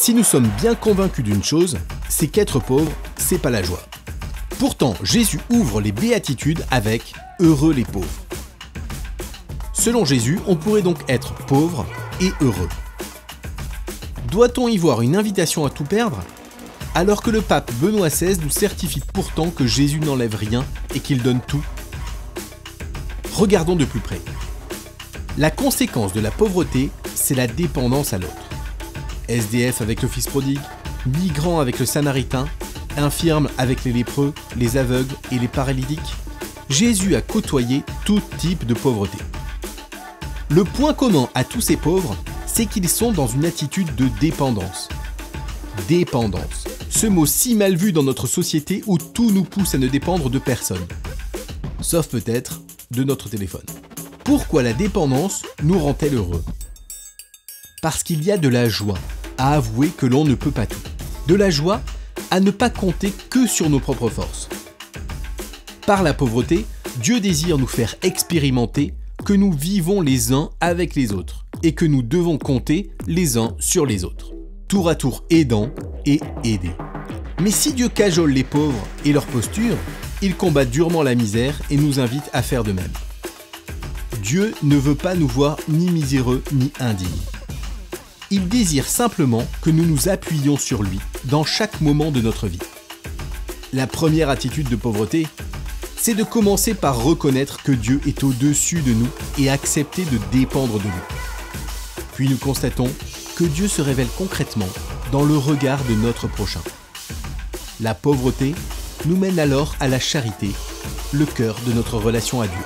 Si nous sommes bien convaincus d'une chose, c'est qu'être pauvre, c'est pas la joie. Pourtant, Jésus ouvre les béatitudes avec « Heureux les pauvres ». Selon Jésus, on pourrait donc être pauvre et heureux. Doit-on y voir une invitation à tout perdre ? Alors que le pape Benoît XVI nous certifie pourtant que Jésus n'enlève rien et qu'il donne tout ? Regardons de plus près. La conséquence de la pauvreté, c'est la dépendance à l'autre. SDF avec le fils prodigue, migrant avec le samaritain, infirme avec les lépreux, les aveugles et les paralytiques. Jésus a côtoyé tout type de pauvreté. Le point commun à tous ces pauvres, c'est qu'ils sont dans une attitude de dépendance. Dépendance, ce mot si mal vu dans notre société où tout nous pousse à ne dépendre de personne. Sauf peut-être de notre téléphone. Pourquoi la dépendance nous rend-elle heureux ? Parce qu'il y a de la joie à avouer que l'on ne peut pas tout. De la joie à ne pas compter que sur nos propres forces. Par la pauvreté, Dieu désire nous faire expérimenter que nous vivons les uns avec les autres et que nous devons compter les uns sur les autres. Tour à tour aidant et aidé. Mais si Dieu cajole les pauvres et leur posture, il combat durement la misère et nous invite à faire de même. Dieu ne veut pas nous voir ni miséreux ni indignes. Il désire simplement que nous nous appuyions sur lui dans chaque moment de notre vie. La première attitude de pauvreté, c'est de commencer par reconnaître que Dieu est au-dessus de nous et accepter de dépendre de lui. Puis nous constatons que Dieu se révèle concrètement dans le regard de notre prochain. La pauvreté nous mène alors à la charité, le cœur de notre relation à Dieu.